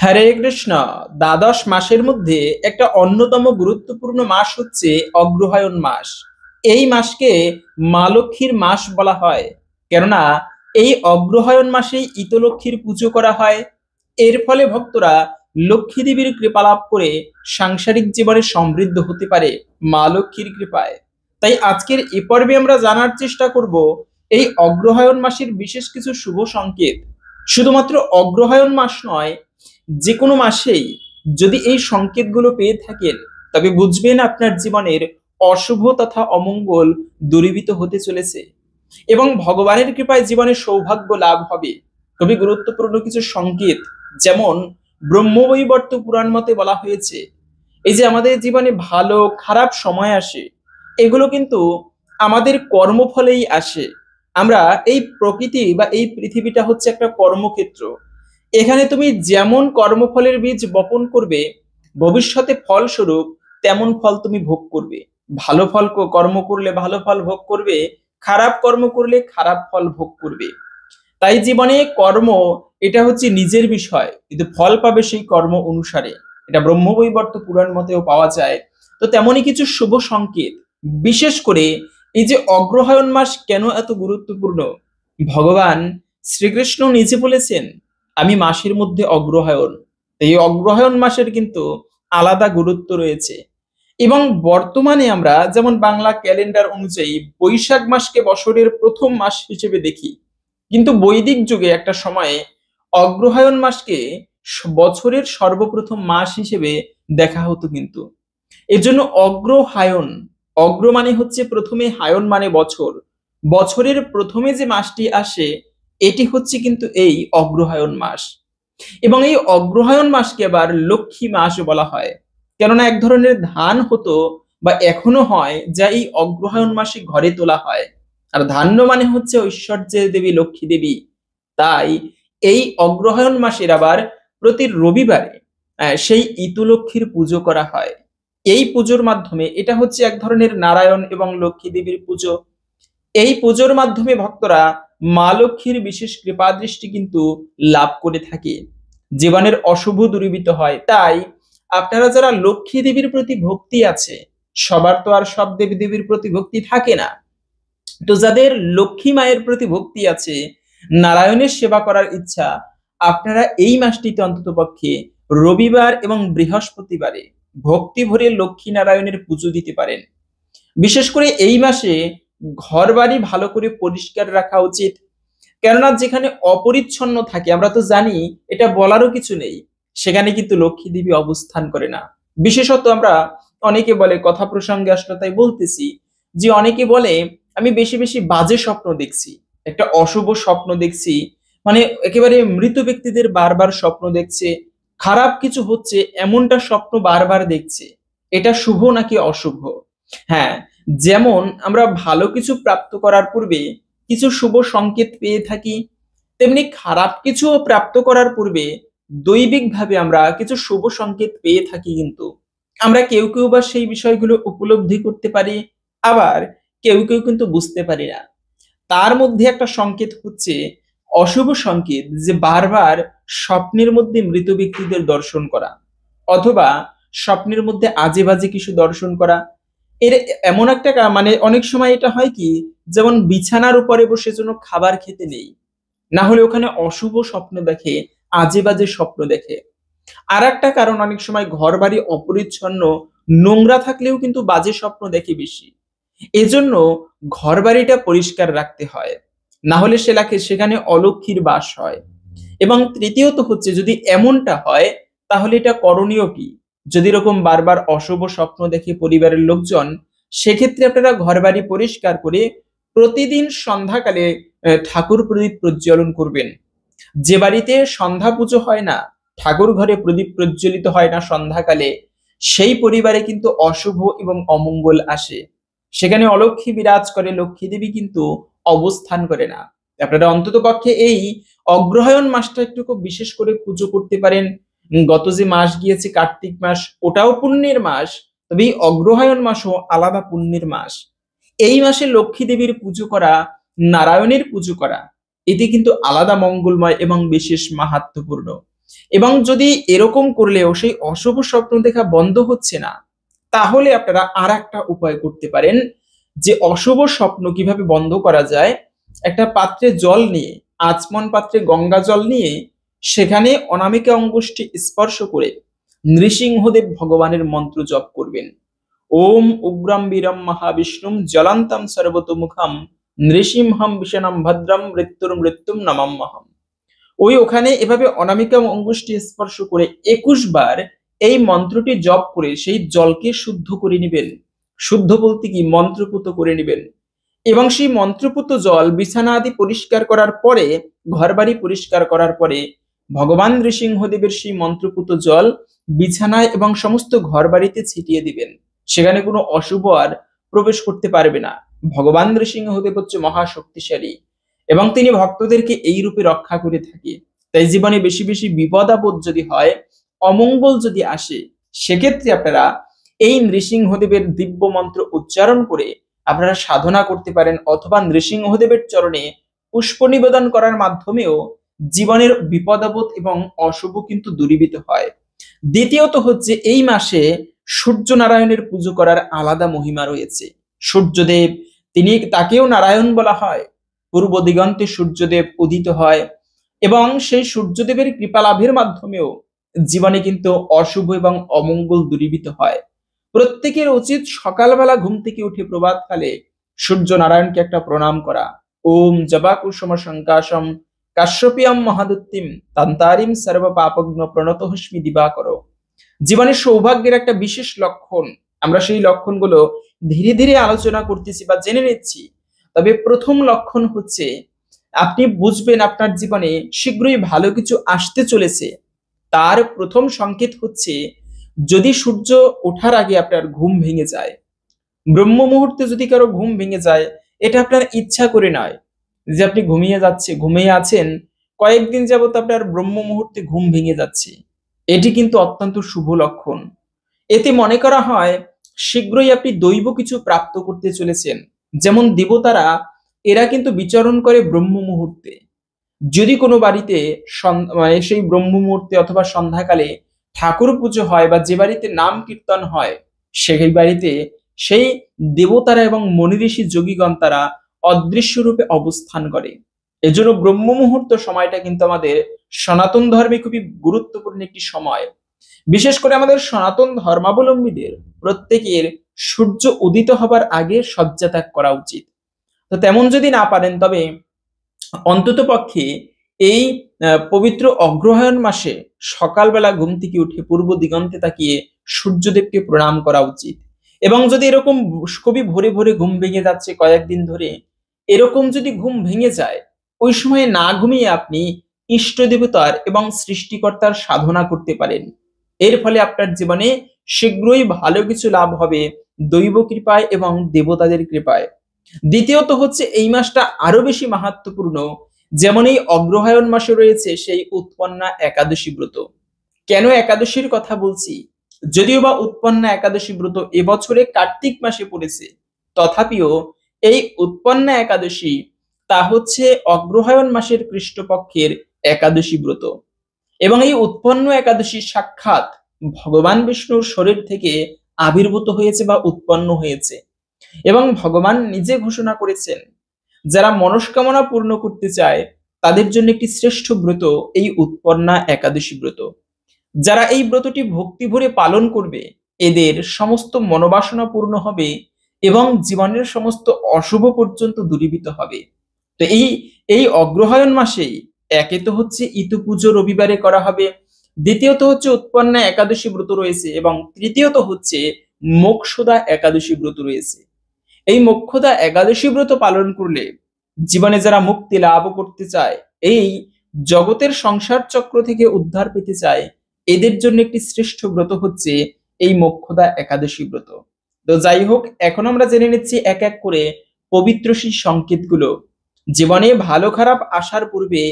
হরে কৃষ্ণ। দ্বাদশ মাসের মধ্যে একটা অন্যতম গুরুত্বপূর্ণ মাস হচ্ছে অগ্রহায়ণ মাস। এই মাসকে মা লক্ষ্মীর মাস বলা হয়, কেননা এই অগ্রহায়ণ মাসেই ইতলক্ষ্মীর পুজো করা হয়। এর ফলে ভক্তরা লক্ষ্মী দেবীর কৃপা লাভ করে সাংসারিক জীবনে সমৃদ্ধ হতে পারে মা লক্ষ্মীর কৃপায়। তাই আজকের এ পর্বে আমরা জানার চেষ্টা করব এই অগ্রহায়ণ মাসের বিশেষ কিছু শুভ সংকেত। শুধুমাত্র অগ্রহায়ণ মাস নয়, যে কোনো মাসেই যদি এই সংকেতগুলো পেয়ে থাকেন, তবে বুঝবেন আপনার জীবনের অশুভ তথা অমঙ্গল দূরীভূত হতে চলেছে এবং ভগবানের কৃপায় জীবনে সৌভাগ্য লাভ হবে। খুবই গুরুত্বপূর্ণ কিছু সংকেত, যেমন ব্রহ্মবৈবর্ত পুরাণ মতে বলা হয়েছে, এই যে আমাদের জীবনে ভালো খারাপ সময় আসে, এগুলো কিন্তু আমাদের কর্মফলেই আসে। আমরা এই প্রকৃতি বা এই পৃথিবীটা হচ্ছে একটা কর্মক্ষেত্র। এখানে তুমি যেমন কর্মফলের বীজ বপন করবে, ভবিষ্যতে ফলস্বরূপ তেমন ফল তুমি ভোগ করবে। ভালো ফল কর্ম করলে ভালো ফল ভোগ করবে, খারাপ কর্ম করলে খারাপ ফল ভোগ করবে। তাই জীবনে কর্ম এটা হচ্ছে নিজের বিষয়, কিন্তু ফল পাবে সেই কর্ম অনুসারে। এটা ব্রহ্মবৈবর্ত পুরাণ মতেও পাওয়া যায়। তো তেমনই কিছু শুভ সংকেত, বিশেষ করে এই যে অগ্রহায়ণ মাস কেন এত গুরুত্বপূর্ণ, ভগবান শ্রীকৃষ্ণ নিজে বলেছেন, আমি মাসের মধ্যে অগ্রহায়ণ। এই অগ্রহায়ণ মাসের কিন্তু আলাদা গুরুত্ব রয়েছে। এবং বর্তমানে আমরা যেমন বাংলা ক্যালেন্ডার অনুযায়ী বৈশাখ মাসকে বছরের প্রথম মাস হিসেবে দেখি, কিন্তু বৈদিক যুগে একটা সময়ে অগ্রহায়ণ মাসকে বছরের সর্বপ্রথম মাস হিসেবে দেখা হতো। কিন্তু এর জন্য অগ্রহায়ণ, অগ্র মানে হচ্ছে প্রথমে, হায়ন মানে বছর, বছরের প্রথমে যে মাসটি আসে এটি হচ্ছে কিন্তু এই অগ্রহায়ণ মাস। এবং এই অগ্রহায়ণ মাসকে আবার লক্ষ্মী মাস বলা হয়, কেননা এক ধরনের ধান হতো বা এখনো হয়, যা এই অগ্রহায়ণ মাসে ঘরে তোলা হয়। আর ধান্য মানে হচ্ছে ঐশ্বর্যের দেবী লক্ষ্মী দেবী। তাই এই অগ্রহায়ণ মাসের আবার প্রতি রবিবারে সেই ইতুলক্ষ্মীর পুজো করা হয়। এই পুজোর মাধ্যমে, এটা হচ্ছে এক ধরনের নারায়ণ এবং লক্ষ্মী দেবীর পুজো। এই পুজোর মাধ্যমে ভক্তরা মা লক্ষ্মীর বিশেষ কৃপা দৃষ্টি কিন্তু লাভ করে থাকে, জীবনের অশুভ দূরীভূত হয়। তাই আপনারা যারা লক্ষ্মী দেবীর প্রতি ভক্তি আছে, সবার তো আর সব দেবী দেবীর প্রতি ভক্তি থাকে না, তো যাদের লক্ষ্মী মায়ের প্রতি ভক্তি আছে, নারায়ণের সেবা করার ইচ্ছা, আপনারা এই মাসটিতে অন্তত পক্ষে রবিবার এবং বৃহস্পতিবারে ভক্তি ভরে লক্ষ্মী নারায়ণের পুজো দিতে পারেন। বিশেষ করে এই মাসে ঘর বাড়ি ভালো করে পরিষ্কার রাখা উচিত, কেননা যেখানে অপরিচ্ছন্ন থাকে, আমরা তো জানি, এটা বলারও কিছু নেই, সেখানে কিন্তু লক্ষ্মী দেবী অবস্থান করে না। বিশেষত আমরা অনেকে বলে, কথা প্রসঙ্গে আসলে তাই বলতেছি, যে অনেকে বলে আমি বেশি বেশি বাজে স্বপ্ন দেখছি, একটা অশুভ স্বপ্ন দেখছি, মানে একেবারে মৃত ব্যক্তিদের বারবার স্বপ্ন দেখছে, খারাপ কিছু হচ্ছে এমনটা স্বপ্ন বারবার দেখছে। এটা শুভ নাকি অশুভ? হ্যাঁ, যেমন আমরা ভালো কিছু প্রাপ্ত করার পূর্বে কিছু শুভ সংকেত পেয়ে থাকি, তেমনি খারাপ কিছু প্রাপ্ত করার পূর্বে দৈবিকভাবে আমরা কিছু শুভ সংকেত পেয়ে থাকি। কিন্তু আমরা কেউ কেউ বা সেই বিষয়গুলো উপলব্ধি করতে পারি, আবার কেউ কেউ কিন্তু বুঝতে পারি না। তার মধ্যে একটা সংকেত হচ্ছে অশুভ সংকেত, যে বারবার স্বপ্নের মধ্যে মৃত ব্যক্তিদের দর্শন করা, অথবা স্বপ্নের মধ্যে আজে বাজে কিছু দর্শন করা। এর এমন একটা মানে অনেক সময় এটা হয় কি, যেমন বিছানার উপরে বসে যেন খাবার খেতে নেই, না হলে ওখানে অশুভ স্বপ্ন দেখে, আজে বাজে স্বপ্ন দেখে। আর একটা কারণ, অনেক সময় ঘর বাড়ি অপরিচ্ছন্ন নোংরা থাকলেও কিন্তু বাজে স্বপ্ন দেখে বেশি। এজন্য ঘর বাড়িটা পরিষ্কার রাখতে হয়, না হলে সেখানে অলক্ষীর বাস হয়। এবং তৃতীয়ত হচ্ছে, যদি এমনটা হয় তাহলে এটা করণীয় কি, যদি এরকম বারবার অশুভ স্বপ্ন দেখে পরিবারের লোকজন, সেক্ষেত্রে আপনারা ঘর বাড়ি পরিষ্কার করে প্রতিদিন সন্ধ্যাকালে ঠাকুর প্রদীপ প্রজ্বলন করবেন। যে বাড়িতে সন্ধ্যা পুজো হয় না, ঠাকুর ঘরে প্রদীপ প্রজ্বলিত হয় না সন্ধ্যাকালে, সেই পরিবারে কিন্তু অশুভ এবং অমঙ্গল আসে, সেখানে অলক্ষ্মী বিরাজ করে, লক্ষ্মী দেবী কিন্তু অবস্থান করে না। আপনারা অন্তত পক্ষে এই অগ্রহায়ণ মাসটা একটু খুব বিশেষ করে পুজো করতে পারেন। গত যে মাস গিয়েছে কার্তিক মাস, ওটাও পুণ্যের মাস, তবে এই অগ্রহায়ণ মাসও আলাদা পুণ্যের মাস। এই মাসে লক্ষ্মী দেবীর পুজো করা, নারায়ণের পুজো করা, এটি কিন্তু আলাদা মঙ্গলময় এবং বিশেষ মাহাত্ম্যপূর্ণ। এবং যদি এরকম করলেও সেই অশুভ স্বপ্ন দেখা বন্ধ হচ্ছে না, তাহলে আপনারা আর একটা উপায় করতে পারেন। যে অশুভ স্বপ্ন কিভাবে বন্ধ করা যায়, একটা পাত্রে জল নিয়ে, আচমন পাত্রে গঙ্গা জল নিয়ে সেখানে অনামিকা অঙ্গুষ্ঠী স্পর্শ করে নৃসিংহদেব ভগবানের মন্ত্র জপ করবেন। ওম উগ্রম বীরম মহাবিষ্ণুম জ্বলন্তম সর্বতোমুখম নৃসিংহম বিশনম ভদ্রম মৃত্যুর মৃত্যুম নমাম্যহম। ওখানে এভাবে অনামিকা অঙ্গুষ্ঠী স্পর্শ করে 21 বার এই মন্ত্রটি জপ করে সেই জলকে শুদ্ধ করে নেবেন। শুদ্ধ বলতে কি, মন্ত্রপুত করে নেবেন। এবং সেই মন্ত্রপুত জল বিছানা আদি পরিষ্কার করার পরে, ঘরবাড়ি পরিষ্কার করার পরে ভগবান নৃসিংহদেবের সেই মন্ত্রপুত জল বিছানায় এবং সমস্ত ঘরবাড়িতে ছিটিয়ে দিবেন। সেখানে কোনো অশুভ আর প্রবেশ করতে পারবে না। ভগবান নৃসিংহদেব হচ্ছে মহাশক্তিশালী এবং তিনি ভক্তদেরকে এই রূপে রক্ষা করে থাকে। তাই জীবনে বেশি বেশি বিপদ আপদ যদি হয়, অমঙ্গল যদি আসে, সেক্ষেত্রে আপনারা এই নৃসিংহদেবের দিব্য মন্ত্র উচ্চারণ করে আপনারা সাধনা করতে পারেন, অথবা নৃসিংহদেবের চরণে পুষ্প নিবেদন করার মাধ্যমেও জীবনের বিপদ আপদ এবং অশুভ কিন্তু দূরীভূত হয়। দ্বিতীয়ত হচ্ছে, এই মাসে সূর্য নারায়ণের পুজো করার আলাদা মহিমা রয়েছে। সূর্যদেব, তাকেও নারায়ণ বলা হয়। পূর্ব দিগন্তে সূর্যদেব উদিত হয় এবং সেই সূর্যদেবের কৃপা লাভের মাধ্যমেও জীবনে কিন্তু অশুভ এবং অমঙ্গল দূরীভূত হয়। প্রত্যেকের উচিত সকালবেলা ঘুম থেকে উঠে প্রভাতকালে সূর্য নারায়ণকে একটা প্রণাম করা। ওম জবা কুসুম সংকাশম কাশ্যপিয়াম মহাদুত্তিম তান্তারিম সর্ব পাপগ্ন প্রণতহস্মি দিবাকর। জীবনের সৌভাগ্যের একটা বিশেষ লক্ষণ, আমরা সেই লক্ষণগুলো ধীরে ধীরে আলোচনা করতেছি বা জেনে নিচ্ছি। তবে প্রথম লক্ষণ হচ্ছে, আপনি বুঝবেন আপনার জীবনে শীঘ্রই ভালো কিছু আসতে চলেছে। তার প্রথম সংকেত হচ্ছে, যদি সূর্য ওঠার আগে আপনার ঘুম ভেঙে যায়। ব্রহ্ম মুহূর্তে যদি কারো ঘুম ভেঙে যায়, এটা আপনার ইচ্ছা করে নয়, যে আপনি ঘুমিয়ে আছেন, কয়েকদিন যাবত আপনার ব্রহ্ম মুহূর্তে ঘুম ভেঙে যাচ্ছে, এটি কিন্তু অত্যন্ত শুভ লক্ষণ। এতে মনে করা হয় শীঘ্রই আপনি দৈব কিছু প্রাপ্ত করতে চলেছেন। যেমন দেবতারা, এরা কিন্তু বিচরণ করে ব্রহ্ম মুহূর্তে। যদি কোনো বাড়িতে সেই ব্রহ্ম মুহূর্তে অথবা সন্ধ্যাকালে ঠাকুর পুজো হয় বা যে বাড়িতে নাম কীর্তন হয়, সেই বাড়িতে সেই দেবতারা এবং মনি ঋষি যোগীগণ তারা অদৃশ্য রূপে অবস্থান করে। এজন্য ব্রহ্ম মুহূর্ত সময়টা কিন্তু আমাদের সনাতন ধর্মে খুবই গুরুত্বপূর্ণ একটি সময়। বিশেষ করে আমাদের সনাতন ধর্মাবলম্বীদের প্রত্যেকের সূর্য উদিত হবার আগে শয্যা ত্যাগ করা উচিত। তো তেমন যদি না পারেন, তবে অন্তত পক্ষে এই পবিত্র অগ্রহায়ণ মাসে সকালবেলা ঘুম থেকে উঠে পূর্ব দিগন্তে তাকিয়ে সূর্যদেবকে প্রণাম করা উচিত। এবং যদি এরকম খুবই ভোরে ভোরে ঘুম ভেঙে যাচ্ছে কয়েকদিন ধরে, এরকম যদি ঘুম ভেঙে যায়, ওই সময় না ঘুমিয়ে আপনি ইষ্ট দেবতার এবং সৃষ্টিকর্তার সাধনা করতে পারেন। এর ফলে আপনার জীবনে শীঘ্রই ভালো কিছু লাভ হবে দৈব কৃপায় এবং দেবতাদের কৃপায়। দ্বিতীয়ত হচ্ছে, এই মাসটা আরো বেশি মাহাত্ম্যপূর্ণ। যেমন এই অগ্রহায়ণ মাসে রয়েছে সেই উৎপন্না একাদশী ব্রত। কেন একাদশীর কথা বলছি? যদিও বা উৎপন্না একাদশী ব্রত এবছরে কার্তিক মাসে পড়েছে, তথাপিও এই উৎপন্না একাদশী, তা হচ্ছে অগ্রহায়ণ মাসের কৃষ্ণপক্ষের একাদশী ব্রত। এবং এই উৎপন্ন একাদশী সাক্ষাৎ ভগবান বিষ্ণুর শরীর থেকে আবির্ভূত হয়েছে বা উৎপন্ন হয়েছে। এবং ভগবান নিজে ঘোষণা করেছেন, যারা মনস্কামনা পূর্ণ করতে চায় তাদের জন্য একটি শ্রেষ্ঠ ব্রত এই উৎপন্না একাদশী ব্রত। যারা এই ব্রতটি ভক্তি ভরে পালন করবে, এদের সমস্ত মনোবাসনা পূর্ণ হবে এবং জীবনের সমস্ত অশুভ পর্যন্ত দূরীভূত হবে। তো এই অগ্রহায়ণ মাসেই, একে তো হচ্ছে ইতু পুজো রবিবারে করা হবে, দ্বিতীয়ত হচ্ছে উৎপন্না একাদশী ব্রত রয়েছে, এবং তৃতীয়ত হচ্ছে মোক্ষদা একাদশী ব্রত রয়েছে। এই মোক্ষদা একাদশী ব্রত পালন করলে জীবনে যারা মুক্তি লাভ করতে চায়, এই জগতের সংসার চক্র থেকে উদ্ধার পেতে চায়, এদের জন্য একটি শ্রেষ্ঠ ব্রত হচ্ছে এই মোক্ষদা একাদশী ব্রত। তো যাই হোক, এখন আমরা জেনে নিচ্ছি এক এক করে পবিত্র সেই সংকেতগুলো। জীবনে ভালো খারাপ আসার পূর্বে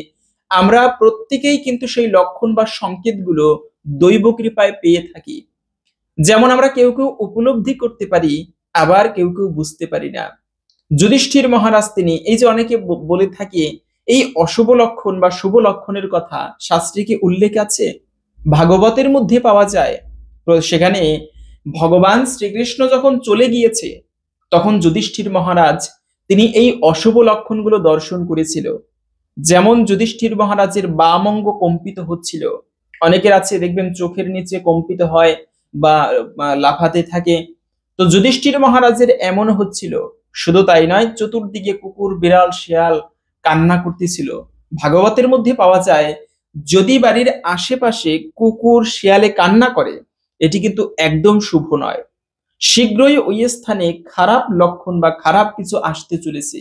আমরা প্রত্যেকেই কিন্তু সেই লক্ষণ বা সংকেতগুলো দৈব কৃপায় পেয়ে থাকি। যেমন আমরা কেউ কেউ উপলব্ধি করতে পারি, আবার কেউ কেউ বুঝতে পারি না। যুধিষ্ঠির মহারাজ তিনি, এই যে অনেকে বলে থাকে এই অশুভ লক্ষণ বা শুভ লক্ষণের কথা শাস্ত্রে কি উল্লেখ আছে? ভাগবতের মধ্যে পাওয়া যায়। তো সেখানে ভগবান শ্রীকৃষ্ণ যখন চলে গিয়েছে, তখন যুধিষ্ঠির মহারাজ তিনি এই অশুভ লক্ষণগুলো দর্শন করেছিল। যেমন যুধিষ্ঠির মহারাজের বাম অঙ্গ কম্পিত হচ্ছিল। অনেকের আছে দেখবেন চোখের নিচে কম্পিত হয় বা লাফাতে থাকে। তো যুধিষ্ঠির মহারাজের এমন হচ্ছিল। শুধু তাই নয়, চতুর্দিকে কুকুর বিড়াল শিয়াল কান্না করতেছিল। ভাগবতের মধ্যে পাওয়া যায়, যদি বাড়ির আশেপাশে কুকুর শিয়ালে কান্না করে, এটি কিন্তু একদম শুভ নয়। শীঘ্রই ওই স্থানে খারাপ লক্ষণ বা খারাপ কিছু আসতে চলেছে।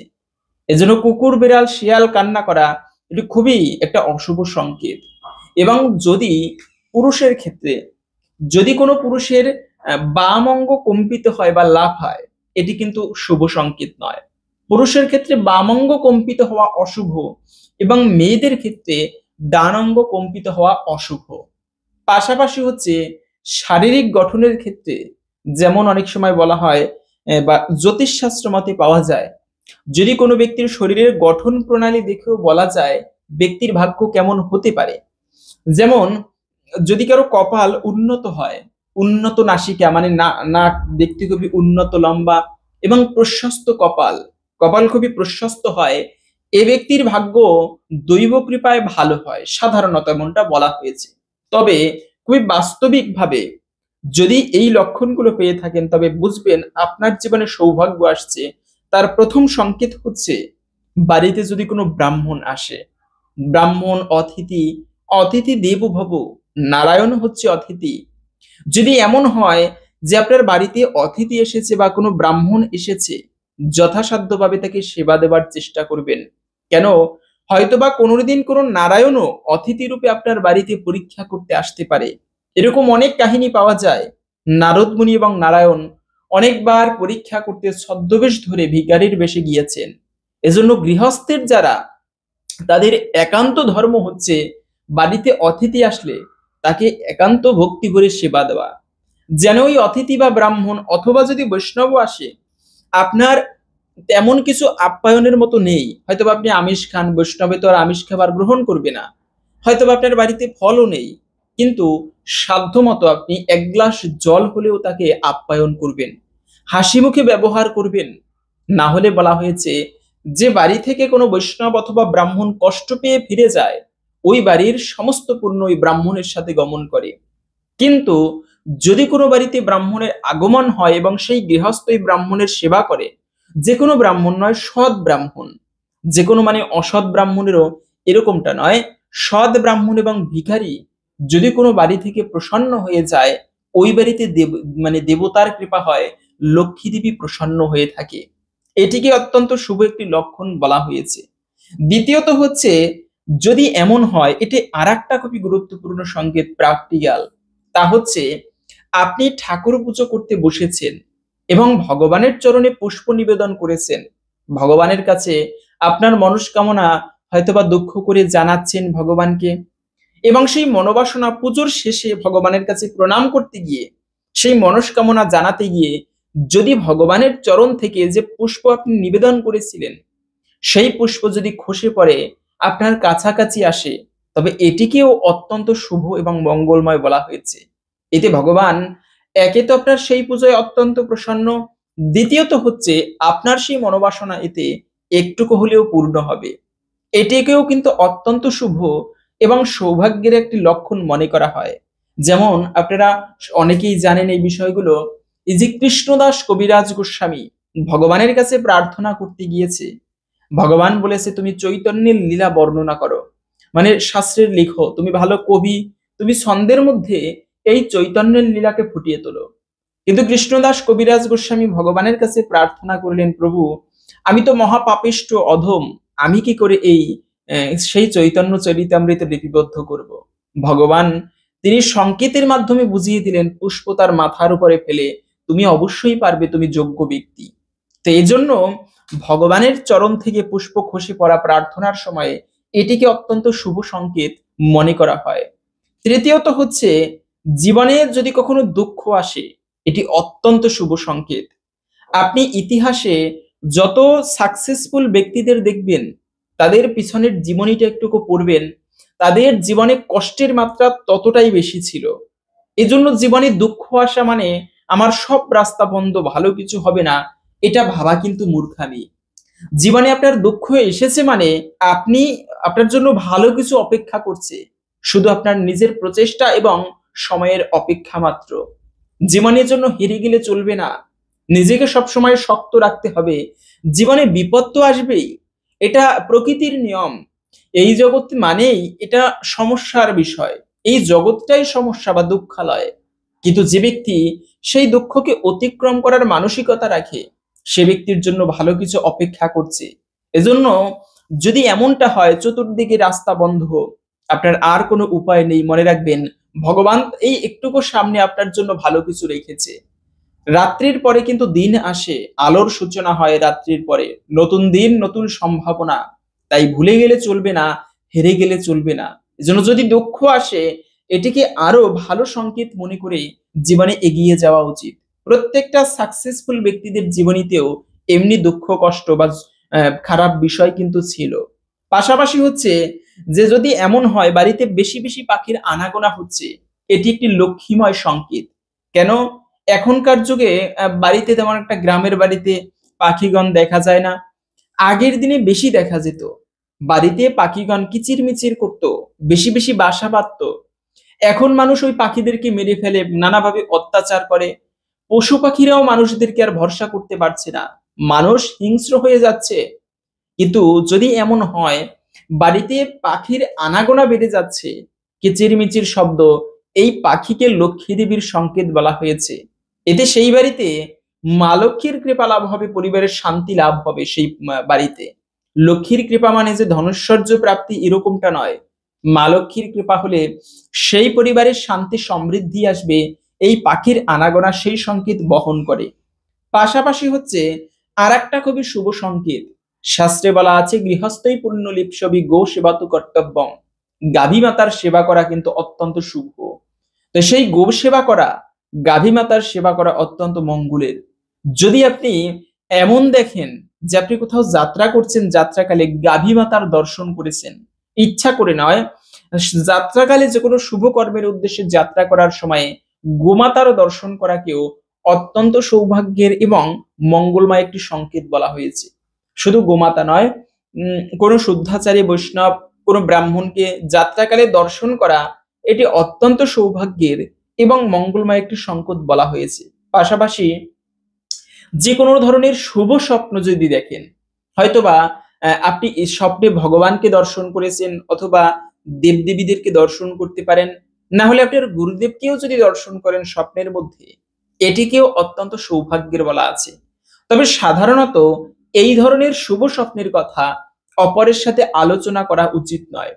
এজন্য কুকুর বিড়াল শিয়াল কান্না করা এটি খুবই একটা অশুভ সংকেত। এবং যদি পুরুষের ক্ষেত্রে, যদি কোনো পুরুষের বাম অঙ্গ কম্পিত হয় বা লাফায়, এটি কিন্তু শুভ সংকেত নয়। পুরুষের ক্ষেত্রে বাম অঙ্গ কম্পিত হওয়া অশুভ, এবং মেয়েদের ক্ষেত্রে ডান অঙ্গ কম্পিত হওয়া অশুভ। পাশাপাশি হচ্ছে শারীরিক গঠনের ক্ষেত্রে, যেমন অনেক সময় বলা হয় বা জ্যোতিষশাস্ত্র মতে পাওয়া যায়, যদি কোনো ব্যক্তির শরীরের গঠন প্রণালী দেখেও বলা যায় ব্যক্তির ভাগ্য কেমন হতে পারে। যেমন যদি কারো কপাল উন্নত হয়, উন্নত নাসিকা মানে নাক দেখতে খুবই উন্নত লম্বা এবং প্রশস্ত কপাল, কপাল খুবই প্রশস্ত হয়, এ ব্যক্তির ভাগ্য দৈব কৃপায় ভালো হয়, সাধারণত এমনটা বলা হয়েছে। তবে খুবই বাস্তবিকভাবে যদি এই লক্ষণগুলো পেয়ে থাকেন, তবে বুঝবেন আপনার জীবনে সৌভাগ্য আসছে। তার প্রথম সংকেত হচ্ছে বাড়িতে যদি কোনো ব্রাহ্মণ আসে। ব্রাহ্মণ অতিথি, অতিথি দেবো ভব, নারায়ণ হচ্ছে অতিথি। যদি এমন হয় যে আপনার বাড়িতে অতিথি এসেছে বা কোনো ব্রাহ্মণ এসেছে, যথাসাধ্যভাবে তাকে সেবা দেবার চেষ্টা করবেন। কেন, হয়তোবা কোনোদিন কোনো নারায়ণও অতিথি রূপে আপনার বাড়িতে পরীক্ষা করতে আসতে পারে। এরকম অনেক কাহিনী পাওয়া যায়। নারদ মুনি এবং নারায়ণ অনেকবার পরীক্ষা করতে ছদ্মবেশ ধরে ভিখারির বেশে গিয়েছেন। এজন্য গৃহস্থের যারা, তাদের একান্ত ধর্ম হচ্ছে বাড়িতে অতিথি আসলে তাকে একান্ত ভক্তি ভরে সেবা দেওয়া। যেন ওই অতিথি বা ব্রাহ্মণ অথবা যদি বৈষ্ণব আসে, আপনার তেমন কিছু আপ্যায়নের মতো নেই। হয়তোবা আপনি আমিষ খান, বৈষ্ণবে তো আর আমিষ খাবার গ্রহণ করবে না। হয়তোবা আপনার বাড়িতে ফলও নেই, কিন্তু সাধ্যমতো আপনি এক গ্লাস জল হলেও তাকে আপ্যায়ন করবেন, হাসি মুখে ব্যবহার করবেন। না হলে বলা হয়েছে, যে বাড়ি থেকে কোনো বৈষ্ণব অথবা ব্রাহ্মণ কষ্ট পেয়ে ফিরে যায়, ওই বাড়ির সমস্ত পুণ্য ওই ব্রাহ্মণের সাথে গমন করে। কিন্তু যদি কোনো বাড়িতে ব্রাহ্মণের আগমন হয় এবং সেই গৃহস্থ ওই ব্রাহ্মণের সেবা করে, যে কোনো ব্রাহ্মণ নয়, সৎ ব্রাহ্মণ, যে কোনো মানে অসৎ ব্রাহ্মণেরও এরকমটা নয়, সৎ ব্রাহ্মণ এবং ভিখারি যদি কোনো বাড়ি থেকে প্রসন্ন হয়ে যায়, ওই বাড়িতে দেব মানে দেবতার কৃপা হয়, লক্ষ্মী দেবী প্রসন্ন হয়ে থাকে। এটিকে অত্যন্ত শুভ একটি লক্ষণ বলা হয়েছে। দ্বিতীয়ত হচ্ছে, যদি এমন হয়, এটি আর একটা খুবই গুরুত্বপূর্ণ সংকেত, প্র্যাকটিক্যাল। তা হচ্ছে, আপনি ঠাকুর পুজো করতে বসেছেন এবং ভগবানের চরণে পুষ্প নিবেদন করেছেন। ভগবানের কাছে আপনার মনস্কামনা হয়তোবা দুঃখ করে জানাচ্ছেন ভগবানকে, এবং সেই মনোবাসনা পুজোর শেষে ভগবানের কাছে প্রণাম করতে গিয়ে, সেই মনস্কামনা জানাতে গিয়ে যদি ভগবানের চরণ থেকে যে পুষ্প আপনি নিবেদন করেছিলেন, সেই পুষ্প যদি খসে পড়ে আপনার কাছাকাছি আসে, তবে এটিকেও অত্যন্ত শুভ এবং মঙ্গলময় বলা হয়েছে। এতে ভগবান একে তো আপনার সেই পূজায় অত্যন্ত প্রসন্ন, দ্বিতীয়ত হচ্ছে আপনার সেই মনোবাসনা এতে একটুকু হলেও পূর্ণ হবে। এটিকেও কিন্তু অত্যন্ত শুভ এবং সৌভাগ্যের একটি লক্ষণ মনে করা হয়। যেমন আপনারা অনেকেই জানেন এই বিষয়গুলো, এই যে কৃষ্ণদাস কবিরাজ গোস্বামী ভগবানের কাছে প্রার্থনা করতে গিয়েছে, ভগবান বলেছে তুমি চৈতন্যের লীলা বর্ণনা করো, মানে শাস্ত্রের লিখো, তুমি ভালো কবি, তুমি ছন্দের মধ্যে এই চৈতন্যের লীলাকে ফুটিয়ে তোলো। কিন্তু কৃষ্ণদাস কবিরাজ গোস্বামী ভগবানের কাছে প্রার্থনা করলেন, প্রভু আমি তো মহাপাপিষ্ট অধম, আমি কি করে এই সেই চৈতন্য চরিতামৃত লিপিবদ্ধ করব। ভগবান তিনি সংকেতের মাধ্যমে বুঝিয়ে দিলেন, পুষ্প তার মাথার উপরে ফেলে তুমি অবশ্যই পারবে, তুমি যোগ্য ব্যক্তি। তো এই জন্য ভগবানের চরণ থেকে পুষ্প খসে পড়া প্রার্থনার সময়ে এটিকে অত্যন্ত শুভ সংকেত মনে করা হয়। তৃতীয়ত হচ্ছে, জীবনে যদি কখনো দুঃখ আসে, এটি অত্যন্ত শুভ সংকেত। আপনি ইতিহাসে যত সাকসেসফুল ব্যক্তিদের দেখবেন, তাদের পিছনের জীবনীটা একটুকু পড়বেন, তাদের জীবনে কষ্টের মাত্রা ততটাই বেশি ছিল। এজন্য জীবনে দুঃখ আসা মানে আমার সব রাস্তা বন্ধ, ভালো কিছু হবে না, এটা ভাবা কিন্তু মূর্খামি। জীবনে আপনার দুঃখ এসেছে মানে আপনি, আপনার জন্য ভালো কিছু অপেক্ষা করছে, শুধু আপনার নিজের প্রচেষ্টা এবং সময়ের অপেক্ষা মাত্র। জীবনের জন্য হেরে গেলে চলবে না, নিজেকে সবসময় শক্ত রাখতে হবে। জীবনে বিপদ তো আসবেই, এটা প্রকৃতির নিয়ম। এই জগৎ মানেই এটা সমস্যার বিষয়, এই জগৎটাই সমস্যা বা দুঃখালয়। কিন্তু যে ব্যক্তি সেই দুঃখকে অতিক্রম করার মানসিকতা রাখে, সে ব্যক্তির জন্য ভালো কিছু অপেক্ষা করছে। এজন্য যদি এমনটা হয় চতুর্দিকে রাস্তা বন্ধ, আপনার আর কোনো উপায় নেই, মনে রাখবেন ভগবান এই একটুকু সামনে আপনার জন্য ভালো কিছু রেখেছে। রাত্রির পরে কিন্তু দিন আসে, আলোর সূচনা হয় রাত্রির পরে, নতুন দিন নতুন সম্ভাবনা। তাই ভুলে গেলে চলবে না, হেরে গেলে চলবে না। এজন্য যদি দুঃখ আসে, এটিকে আরো ভালো সংকেত মনে করে জীবনে এগিয়ে যাওয়া উচিত। প্রত্যেকটা সাকসেসফুল ব্যক্তিদের জীবনীতেও এমনি দুঃখ কষ্ট বা খারাপ বিষয় কিন্তু ছিল। পাশাপাশি হচ্ছে যে যদি এমন হয় বাড়িতে বেশি বেশি পাখির আনাগোনা হচ্ছে, এটি একটি লক্ষ্মীময় সংকেত। কেন? এখনকার যুগে বাড়িতে তেমন একটা, গ্রামের বাড়িতে পাখিগণ দেখা যায় না, আগের দিনে বেশি দেখা যেত। বাড়িতে পাখিগণ কিচিরমিচির করতো, বেশি বেশি বাসা বাঁধতো। এখন মানুষ ওই পাখিদেরকে মেরে ফেলে, নানাভাবে অত্যাচার করে। পশু পাখিরাও মানুষদেরকে আর ভরসা করতে পারছে না, মানুষ হিংস্র হয়ে যাচ্ছে। কিন্তু যদি এমন হয় বাড়িতে পাখির আনাগোনা বেড়ে যাচ্ছে, কিচিরমিচির শব্দ, এই পাখিকে লক্ষ্মী দেবীর সংকেত বলা হয়েছে। এতে সেই বাড়িতে মা লক্ষ্মীর কৃপা লাভ হবে, পরিবারের শান্তি লাভ হবে। সেই বাড়িতে লক্ষ্মীর কৃপা মানে যে ধনৈশ্বর্য প্রাপ্তি এরকমটা নয়, মা লক্ষ্মীর কৃপা হলে সেই পরিবারের শান্তি সমৃদ্ধি আসবে। এই পাখির আনাগোনা সেই সংকেত বহন করে। পাশাপাশি হচ্ছে আর একটা খুবই শুভ সংকেত, শাস্ত্রে বলা আছে গৃহস্থই পুণ্য লিপ্সবি গো সেবা তু কর্তব্যম। গাভী মাতার সেবা করা কিন্তু অত্যন্ত শুভ। তো সেই গো সেবা করা, গাভী মাতার সেবা করা অত্যন্ত মঙ্গলের। যদি আপনি এমন দেখেন যে আপনি কোথাও যাত্রা করছেন, যাত্রাকালে গাভী মাতার দর্শন করেছেন, ইচ্ছা করে নয়, যাত্রাকালে যে কোনো শুভ কর্মের উদ্দেশ্যে যাত্রা করার সময় গোমাতার দর্শন করাকেও অত্যন্ত সৌভাগ্যের এবং মঙ্গলময় একটি সংকেত বলা হয়েছে। শুধু গোমাতা নয়, কোনো শুদ্ধাচারী বৈষ্ণব, কোনো ব্রাহ্মণকে যাত্রাকালে দর্শন করা, এটি অত্যন্ত সৌভাগ্যের এবং মঙ্গলময় একটি সংকেত বলা হয়েছে। পাশাপাশি যে কোনো ধরনের শুভ স্বপ্ন যদি দেখেন, হয়তোবা আপনি এই স্বপ্নে ভগবানকে দর্শন করেছেন, অথবা দেবদেবীদেরকে দর্শন করতে পারেন, না হলে আপনার গুরুদেবকেও যদি দর্শন করেন স্বপ্নের মধ্যে, এটিকেও অত্যন্ত সৌভাগ্যের বলা আছে। তবে সাধারণত এই ধরনের শুভ স্বপ্নের কথা অপরের সাথে আলোচনা করা উচিত নয়।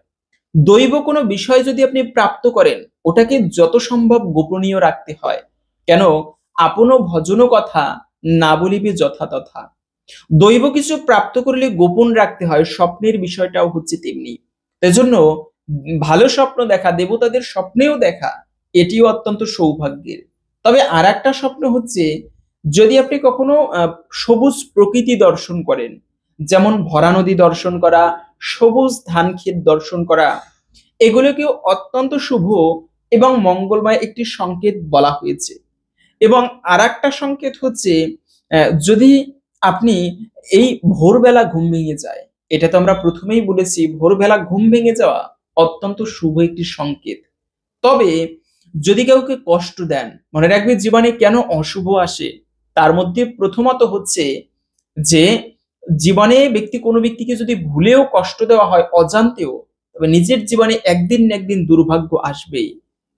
দৈব কোনো বিষয় যদি আপনি প্রাপ্ত করেন, ওটাকে যত সম্ভব গোপনীয় রাখতে হয়। কেন? আপনো ভজনো কথা না বলিবে যথাতথা। দৈব কিছু প্রাপ্ত করলে গোপন রাখতে হয়, স্বপ্নের বিষয়টাও হচ্ছে তেমনি। এজন্য ভালো স্বপ্ন দেখা, দেবতাদের স্বপ্নেও দেখা, এটিও অত্যন্ত সৌভাগ্যের। তবে আর একটা স্বপ্ন হচ্ছে যদি আপনি কখনো সবুজ প্রকৃতি দর্শন করেন, যেমন ভরা নদী দর্শন করা, সবুজ ধান ক্ষেত দর্শন করা, এগুলোকেও অত্যন্ত শুভ এবং মঙ্গলময় একটি সংকেত বলা হয়েছে। এবং আর একটা সংকেত হচ্ছে যদি আপনি এই ভোরবেলা ঘুম ভেঙে যায়, এটা তো আমরা প্রথমেই বলেছি ভোরবেলা ঘুম ভেঙে যাওয়া অত্যন্ত শুভ একটি সংকেত। তবে যদি কাউকে কষ্ট দেন, মনে রাখবে জীবনে কেন অশুভ আসে, তার মধ্যে প্রথমত হচ্ছে যে জীবনে কোনো ব্যক্তিকে যদি ভুলেও কষ্ট দেওয়া হয় অজান্তেও, তবে নিজের জীবনে একদিন না একদিন দুর্ভাগ্য আসবেই।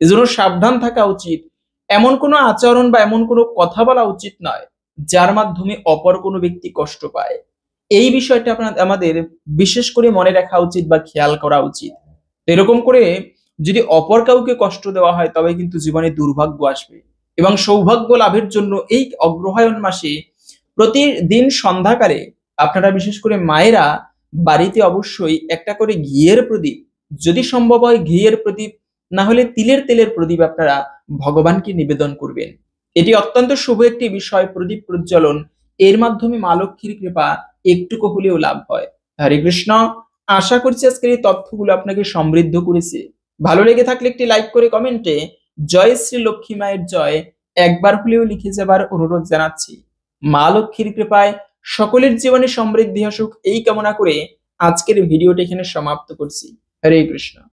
এজন্য সাবধান থাকা উচিত। এমন কোনো আচরণ বা এমন কোনো কথা বলা উচিত নয় যার মাধ্যমে অপর কোনো ব্যক্তি কষ্ট পায়। এই বিষয়টা আমাদের বিশেষ করে মনে রাখা উচিত বা খেয়াল করা উচিত। এরকম করে যদি অপর কাউকে কষ্ট দেওয়া হয় তবে কিন্তু জীবনে দুর্ভাগ্য আসবে। এবং সৌভাগ্য লাভের জন্য এই অগ্রহায়ণ মাসে প্রতিদিন সন্ধ্যাকালে আপনারা বিশেষ করে মায়েরা বাড়িতে অবশ্যই একটা করে ঘিয়ের প্রদীপ, যদি সম্ভব হয় ঘিয়ের প্রদীপ, না হলে তিলের তেলের প্রদীপ আপনারা ভগবানকে নিবেদন করবেন। এটি অত্যন্ত শুভ একটি বিষয়, প্রদীপ প্রজ্বলন, এর মাধ্যমে মা লক্ষ্মীর কৃপা একটুকু হলেও লাভ হয়। হরে কৃষ্ণ। আশা করছি আজকের এই তথ্যগুলো আপনাকে সমৃদ্ধ করেছে। ভালো লেগে থাকলে একটি লাইক করে কমেন্টে জয় শ্রী লক্ষ্মী মায়ের জয় একবার হলেও লিখে যাবার অনুরোধ জানাচ্ছি। মা লক্ষ্মীর কৃপায় সকলের জীবনে সমৃদ্ধি আসুক এই কামনা করে আজকের ভিডিওটি এখানে সমাপ্ত করছি। হরে কৃষ্ণ।